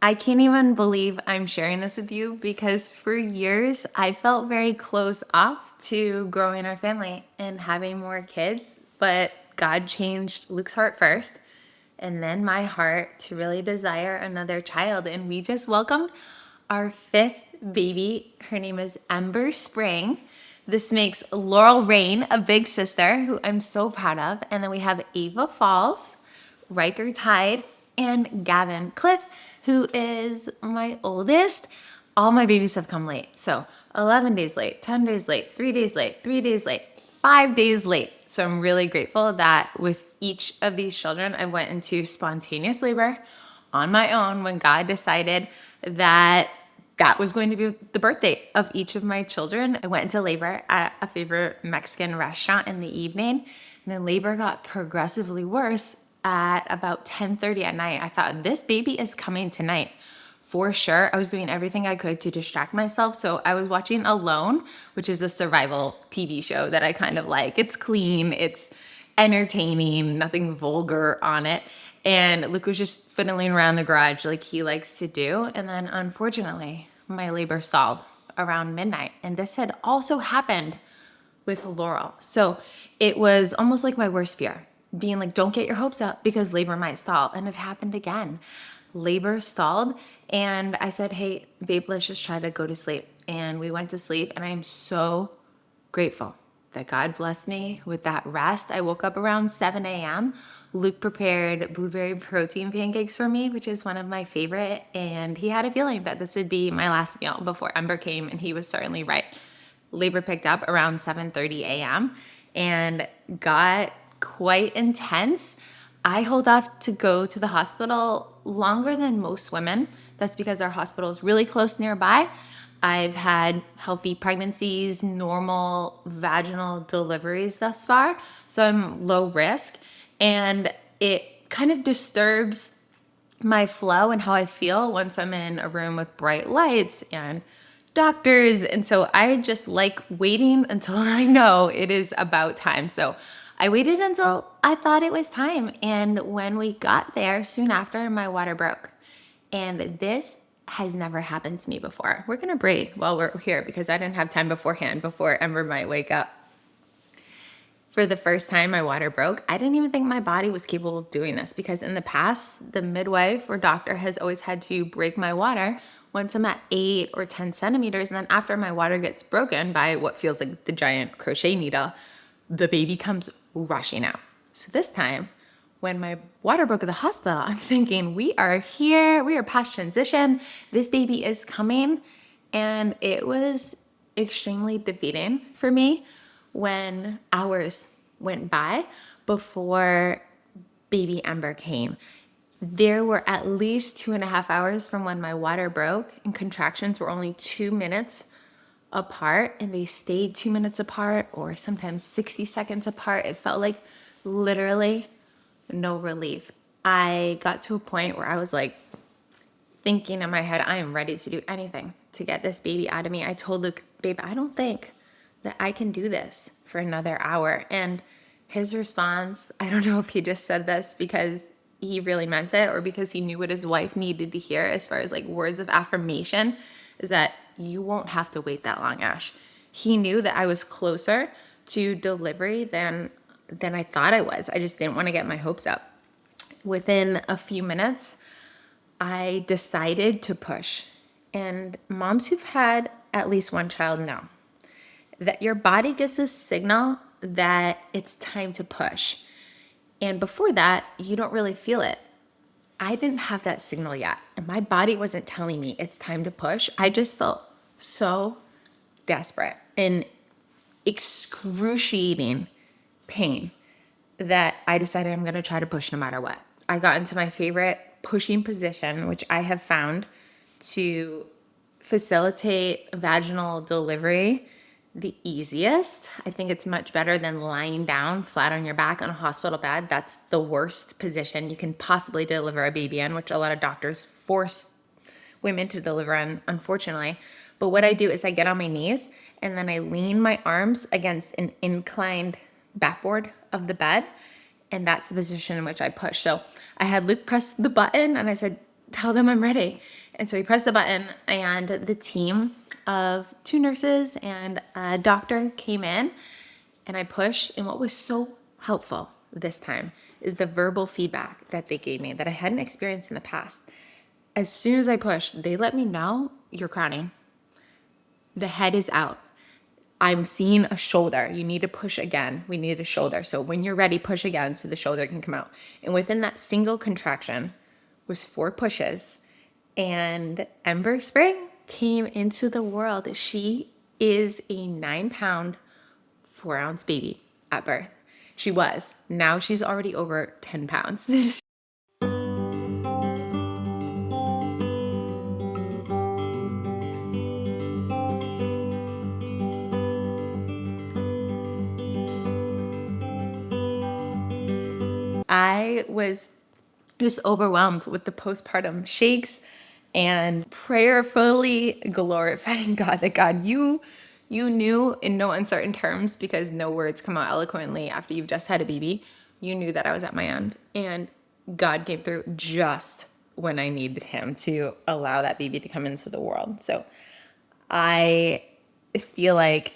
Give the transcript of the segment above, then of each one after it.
I can't even believe I'm sharing this with you because for years I felt very close off to growing our family and having more kids, but God changed Luke's heart first and then my heart to really desire another child. And we just welcomed our fifth baby. Her name is Ember Spring. This makes Laurel Rain a big sister who I'm so proud of. And then we have Ava Falls, Riker Tide, and Gavin Cliff, who is my oldest. All my babies have come late. So 11 days late, 10 days late, 3 days late, 3 days late, 5 days late. So I'm really grateful that with each of these children, I went into spontaneous labor on my own when God decided that that was going to be the birth date of each of my children. I went into labor at a favorite Mexican restaurant in the evening, and then labor got progressively worse at about 10:30 at night. I thought, this baby is coming tonight for sure. I was doing everything I could to distract myself. So I was watching Alone, which is a survival TV show that I kind of like. It's clean, it's entertaining, nothing vulgar on it. And Luke was just fiddling around the garage like he likes to do. And then unfortunately, my labor stalled around midnight. And this had also happened with Laurel. So it was almost like my worst fear, being like, don't get your hopes up because labor might stall. And it happened again. Labor stalled. And I said, hey, babe, let's just try to go to sleep. And we went to sleep. And I am so grateful that God blessed me with that rest. I woke up around 7 a.m. Luke prepared blueberry protein pancakes for me, which is one of my favorite. And he had a feeling that this would be my last meal before Ember came. And he was certainly right. Labor picked up around 7:30 a.m. and got quite intense. I hold off to go to the hospital longer than most women. That's because our hospital is really close nearby. I've had healthy pregnancies, normal vaginal deliveries thus far, so I'm low risk. And it kind of disturbs my flow and how I feel once I'm in a room with bright lights and doctors. And so I just like waiting until I know it is about time. So I waited until I thought it was time. And when we got there, soon after, my water broke. And this has never happened to me before. We're going to braid while we're here because I didn't have time beforehand before Ember might wake up. For the first time my water broke, I didn't even think my body was capable of doing this because in the past, the midwife or doctor has always had to break my water once I'm at 8 or 10 centimeters. And then after my water gets broken by what feels like the giant crochet needle, the baby comes rushing out. So this time, when my water broke at the hospital, I'm thinking, we are here, we are past transition, this baby is coming. And it was extremely defeating for me when hours went by before baby Ember came. There were at least 2.5 hours from when my water broke, and contractions were only 2 minutes apart, and they stayed 2 minutes apart or sometimes 60 seconds apart. It felt like literally no relief. I got to a point where I was like thinking in my head, I am ready to do anything to get this baby out of me. I told Luke, babe, I don't think that I can do this for another hour. And his response, I don't know if he just said this because he really meant it or because he knew what his wife needed to hear as far as like words of affirmation, is that you won't have to wait that long, Ash. He knew that I was closer to delivery than I thought I was. I just didn't want to get my hopes up. Within a few minutes, I decided to push. And moms who've had at least one child know that your body gives a signal that it's time to push. And before that, you don't really feel it. I didn't have that signal yet. And my body wasn't telling me it's time to push. I just felt so desperate and excruciating pain that I decided I'm going to try to push no matter what. I got into my favorite pushing position, which I have found to facilitate vaginal delivery the easiest. I think it's much better than lying down flat on your back on a hospital bed. That's the worst position you can possibly deliver a baby in, which a lot of doctors force women to deliver in, unfortunately. But what I do is I get on my knees and then I lean my arms against an inclined backboard of the bed. And that's the position in which I push. So I had Luke press the button and I said, tell them I'm ready. And so he pressed the button, and the team of 2 nurses and a doctor came in, and I pushed. And what was so helpful this time is the verbal feedback that they gave me that I hadn't experienced in the past. As soon as I pushed, they let me know, you're crowning. The head is out. I'm seeing a shoulder. You need to push again. We need a shoulder. So when you're ready, push again so the shoulder can come out. And within that single contraction was 4 pushes. And Ember Spring came into the world. She is a 9-pound, 4-ounce baby at birth. She was. Now she's already over 10 pounds. I was just overwhelmed with the postpartum shakes and prayerfully glorifying God, that God, you knew in no uncertain terms, because no words come out eloquently after you've just had a baby. You knew that I was at my end, and God came through just when I needed him to allow that baby to come into the world. So I feel like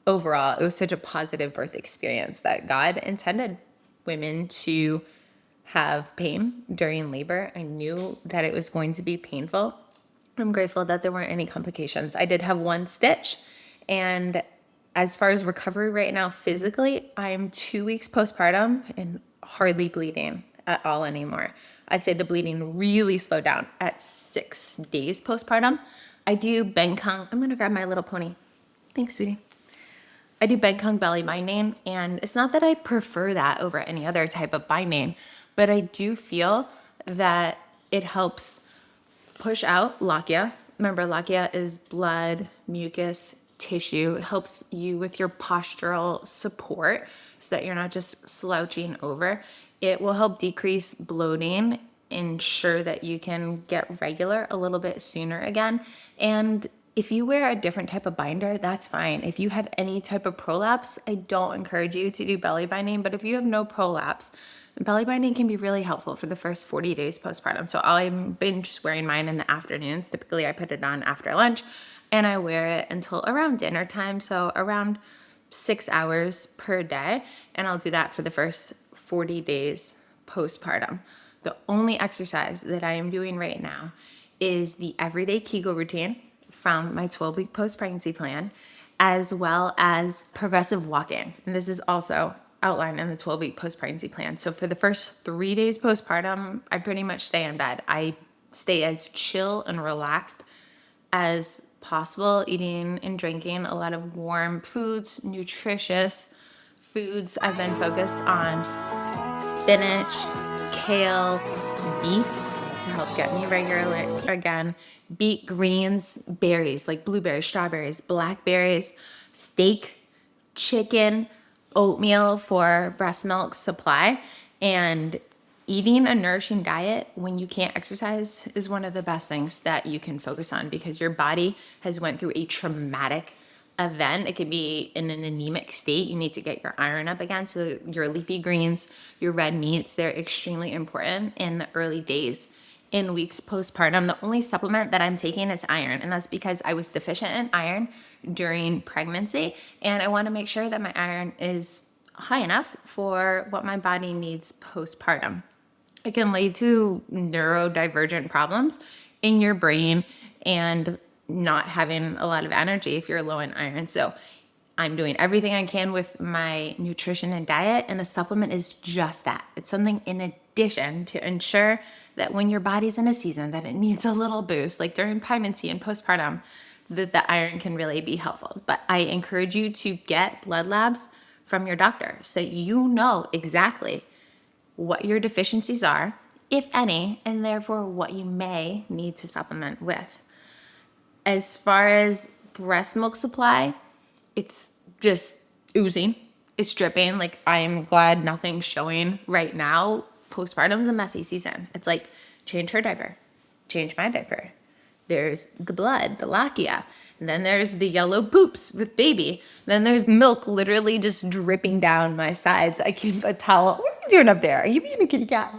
overall, it was such a positive birth experience that God intended women to have pain during labor. I knew that it was going to be painful. I'm grateful that there weren't any complications. I did have 1 stitch. And as far as recovery right now, physically, I'm 2 weeks postpartum and hardly bleeding at all anymore. I'd say the bleeding really slowed down at 6 days postpartum. I do Bengkung. I'm going to grab my little pony. Thanks, sweetie. I do Bengkung belly binding, and it's not that I prefer that over any other type of binding, but I do feel that it helps push out lochia. Remember, lochia is blood, mucus, tissue. It helps you with your postural support so that you're not just slouching over. It will help decrease bloating, ensure that you can get regular a little bit sooner again. And if you wear a different type of binder, that's fine. If you have any type of prolapse, I don't encourage you to do belly binding, but if you have no prolapse, belly binding can be really helpful for the first 40 days postpartum. So I've been just wearing mine in the afternoons. Typically I put it on after lunch, and I wear it until around dinner time. So around 6 hours per day. And I'll do that for the first 40 days postpartum. The only exercise that I am doing right now is the everyday Kegel routine from my 12-week post-pregnancy plan, as well as progressive walking. And this is also outlined in the 12-week post-pregnancy plan. So for the first 3 days postpartum, I pretty much stay in bed. I stay as chill and relaxed as possible, eating and drinking a lot of warm foods, nutritious foods. I've been focused on spinach, kale, beets to help get me regular again, beet greens, berries like blueberries, strawberries, blackberries, steak, chicken, oatmeal for breast milk supply. And eating a nourishing diet when you can't exercise is one of the best things that you can focus on, because your body has went through a traumatic event. It could be in an anemic state. You need to get your iron up again. So your leafy greens, your red meats, they're extremely important in the early days. In weeks postpartum, the only supplement that I'm taking is iron, and that's because I was deficient in iron during pregnancy, and I want to make sure that my iron is high enough for what my body needs postpartum. It can lead to neurodivergent problems in your brain and not having a lot of energy if you're low in iron. So I'm doing everything I can with my nutrition and diet, and a supplement is just that. It's something in addition to ensure that when your body's in a season that it needs a little boost, like during pregnancy and postpartum, that the iron can really be helpful. But I encourage you to get blood labs from your doctor so that you know exactly what your deficiencies are, if any, and therefore what you may need to supplement with. As far as breast milk supply, it's just oozing. It's dripping. Like, I'm glad nothing's showing right now. Postpartum is a messy season. It's like, change her diaper, change my diaper. There's the blood, the lochia. And then there's the yellow poops with baby. Then there's milk literally just dripping down my sides. I keep a towel. What are you doing up there? Are you being a kitty cat?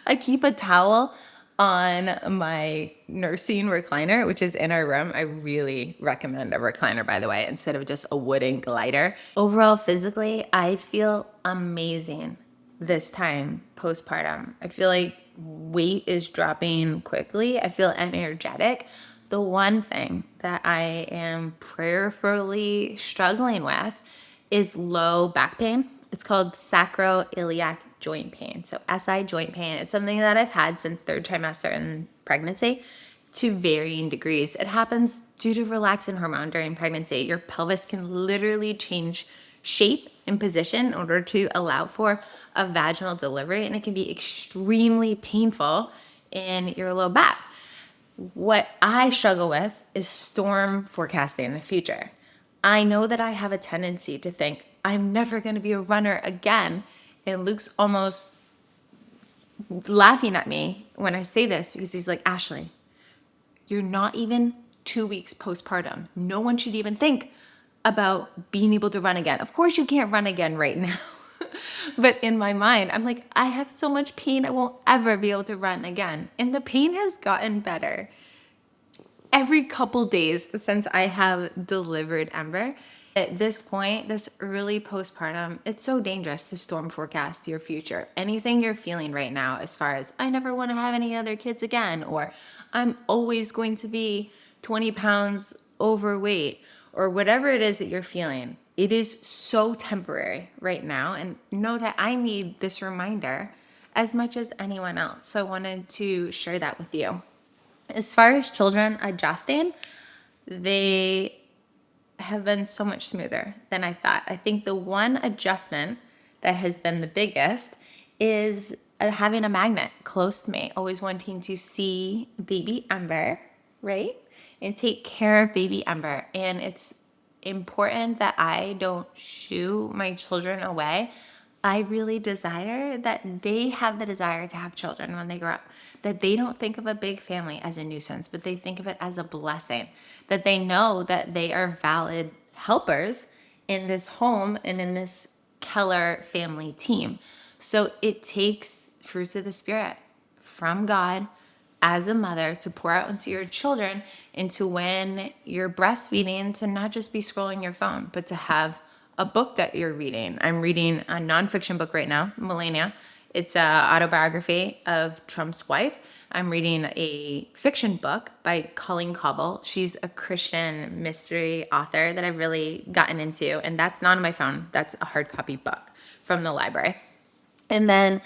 I keep a towel on my nursing recliner, which is in our room. I really recommend a recliner, by the way, instead of just a wooden glider. Overall, physically, I feel amazing this time postpartum. I feel like weight is dropping quickly. I feel energetic. The one thing that I am prayerfully struggling with is low back pain. It's called sacroiliac joint pain. So SI joint pain. It's something that I've had since third trimester in pregnancy to varying degrees. It happens due to relaxin hormone during pregnancy. Your pelvis can literally change shape and position in order to allow for a vaginal delivery, and it can be extremely painful in your low back. What I struggle with is storm forecasting in the future. I know that I have a tendency to think I'm never going to be a runner again. And Luke's almost laughing at me when I say this because he's like, Ashley, you're not even 2 weeks postpartum. No one should even think about being able to run again. Of course, you can't run again right now. But in my mind, I'm like, I have so much pain. I won't ever be able to run again. And the pain has gotten better every couple days since I have delivered Ember. At this point, this early postpartum, it's so dangerous to storm forecast your future. Anything you're feeling right now, as far as I never want to have any other kids again, or I'm always going to be 20 pounds overweight, or whatever it is that you're feeling, it is so temporary right now. And know that I need this reminder as much as anyone else. So I wanted to share that with you. As far as children adjusting, they have been so much smoother than I thought. I think the one adjustment that has been the biggest is having a magnet close to me, always wanting to see baby Ember, right? And take care of baby Ember. And it's important that I don't shoo my children away. I really desire that they have the desire to have children when they grow up, that they don't think of a big family as a nuisance, but they think of it as a blessing, that they know that they are valid helpers in this home and in this Keller family team. So it takes fruits of the Spirit from God as a mother to pour out into your children, into when you're breastfeeding, to not just be scrolling your phone, but to have a book that you're reading. I'm reading a nonfiction book right now, Melania. It's an autobiography of Trump's wife. I'm reading a fiction book by Colleen Cobble. She's a Christian mystery author that I've really gotten into, and that's not on my phone. That's a hard copy book from the library. And then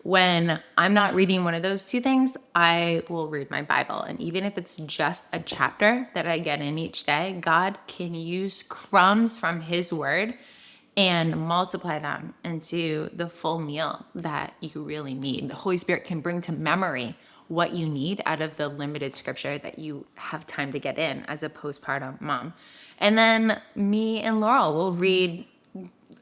when I'm not reading one of those two things, I will read my Bible. And even if it's just a chapter that I get in each day, God can use crumbs from his word and multiply them into the full meal that you really need. The Holy Spirit can bring to memory what you need out of the limited scripture that you have time to get in as a postpartum mom. And then me and Laurel will read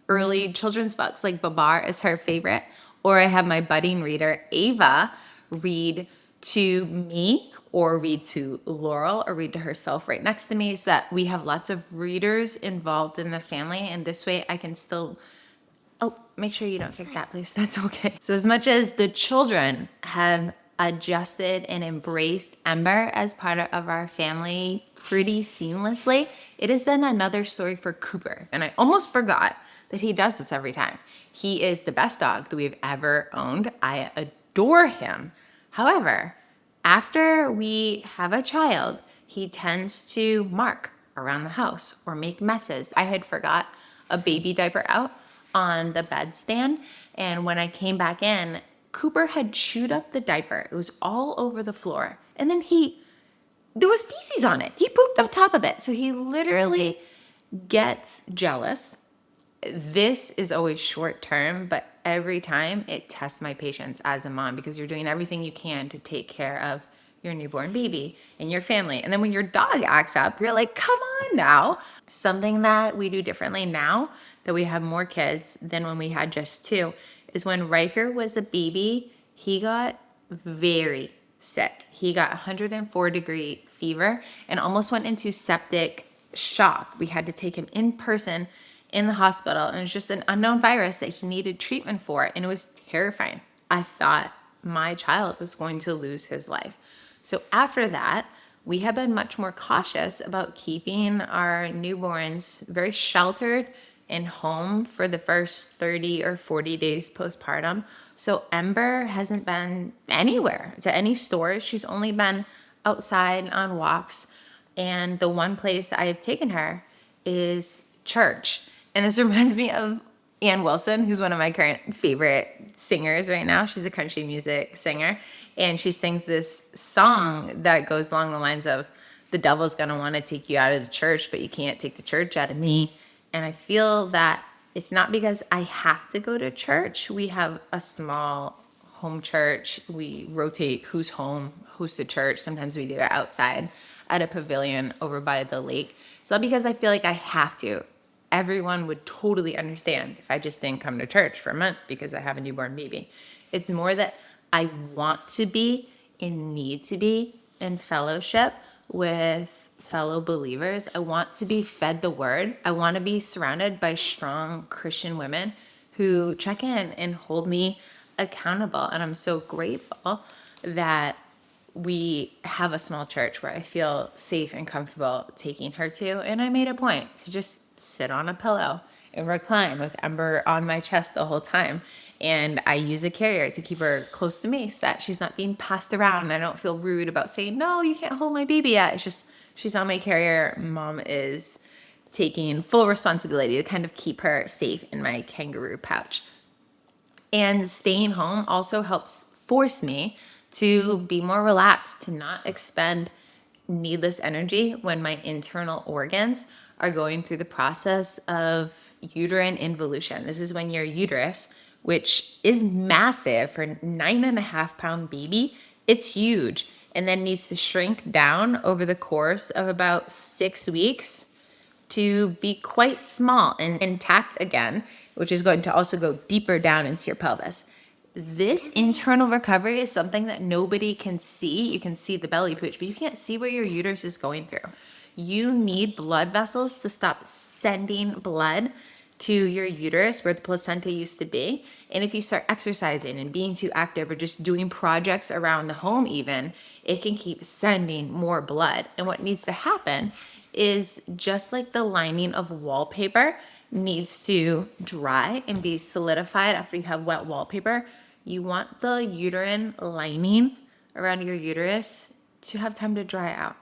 early children's books, like Babar is her favorite. Or I have my budding reader, Ava, read to me or read to Laurel or read to herself right next to me, so that we have lots of readers involved in the family. And this way I can still, oh, make sure you don't kick that, please. That's okay. So as much as the children have adjusted and embraced Ember as part of our family pretty seamlessly, it has been another story for Cooper. And I almost forgot that he does this every time. He is the best dog that we've ever owned. I adore him. However, after we have a child, he tends to mark around the house or make messes. I had forgot a baby diaper out on the bedstand, and when I came back in, Cooper had chewed up the diaper. It was all over the floor. And then there was feces on it. He pooped on top of it. So he literally gets jealous. This is always short term, but every time it tests my patience as a mom, because you're doing everything you can to take care of your newborn baby and your family. And then when your dog acts up, you're like, come on now. Something that we do differently now that we have more kids than when we had just two is when Riker was a baby, he got very sick. He got 104-degree fever and almost went into septic shock. We had to take him in person in the hospital, and it was just an unknown virus that he needed treatment for, and it was terrifying. I thought my child was going to lose his life. So after that, we have been much more cautious about keeping our newborns very sheltered and home for the first 30 or 40 days postpartum. So Ember hasn't been anywhere to any stores. She's only been outside on walks. And the one place I have taken her is church. And this reminds me of Ann Wilson, who's one of my current favorite singers right now. She's a country music singer. And she sings this song that goes along the lines of, the devil's going to want to take you out of the church, but you can't take the church out of me. And I feel that it's not because I have to go to church. We have a small home church. We rotate who's home, who's to church. Sometimes we do it outside at a pavilion over by the lake. It's not because I feel like I have to. Everyone would totally understand if I just didn't come to church for a month because I have a newborn baby. It's more that I want to be and need to be in fellowship with fellow believers. I want to be fed the word. I want to be surrounded by strong Christian women who check in and hold me accountable. And I'm so grateful that we have a small church where I feel safe and comfortable taking her to. And I made a point to just sit on a pillow and recline with Ember on my chest the whole time. And I use a carrier to keep her close to me so that she's not being passed around. And I don't feel rude about saying, no, you can't hold my baby yet. It's just, she's on my carrier. Mom is taking full responsibility to kind of keep her safe in my kangaroo pouch. And staying home also helps force me to be more relaxed, to not expend needless energy when my internal organs are going through the process of uterine involution. This is when your uterus, which is massive for a 9.5-pound baby, it's huge, and then needs to shrink down over the course of about 6 weeks to be quite small and intact again, which is going to also go deeper down into your pelvis. This internal recovery is something that nobody can see. You can see the belly pooch, but you can't see what your uterus is going through. You need blood vessels to stop sending blood to your uterus where the placenta used to be. And if you start exercising and being too active or just doing projects around the home even, it can keep sending more blood. And what needs to happen is, just like the lining of wallpaper needs to dry and be solidified after you have wet wallpaper, you want the uterine lining around your uterus to have time to dry out.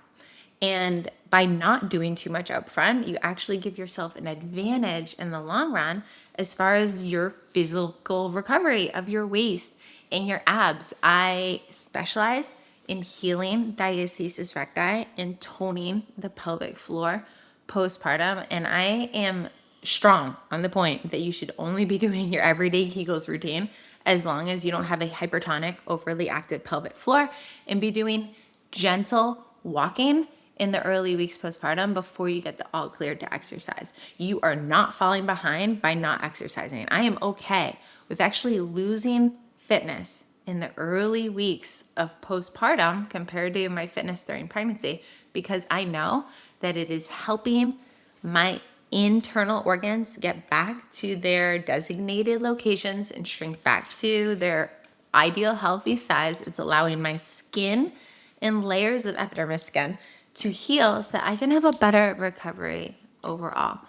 And by not doing too much up front, you actually give yourself an advantage in the long run as far as your physical recovery of your waist and your abs. I specialize in healing diastasis recti and toning the pelvic floor postpartum. And I am strong on the point that you should only be doing your everyday Kegels routine as long as you don't have a hypertonic, overly active pelvic floor, and be doing gentle walking in the early weeks postpartum before you get the all clear to exercise. You are not falling behind by not exercising. I am okay with actually losing fitness in the early weeks of postpartum compared to my fitness during pregnancy, because I know that it is helping my internal organs get back to their designated locations and shrink back to their ideal healthy size. It's allowing my skin and layers of epidermis skin to heal so that I can have a better recovery overall.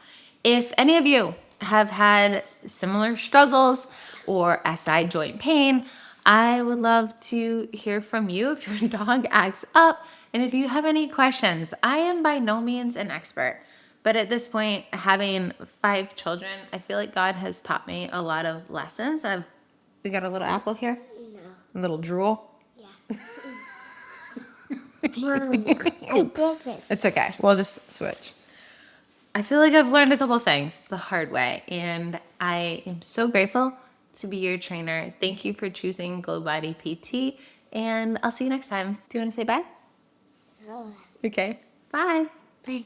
If any of you have had similar struggles or SI joint pain, I would love to hear from you if your dog acts up. And if you have any questions, I am by no means an expert. But at this point, having 5 children, I feel like God has taught me a lot of lessons. We got a little apple here? No. A little drool? Yeah. Mom, I did it. It's okay. We'll just switch. I feel like I've learned a couple things the hard way, and I am so grateful to be your trainer. Thank you for choosing GlowBodyPT, and I'll see you next time. Do you want to say bye? No. Okay. Bye. Bye.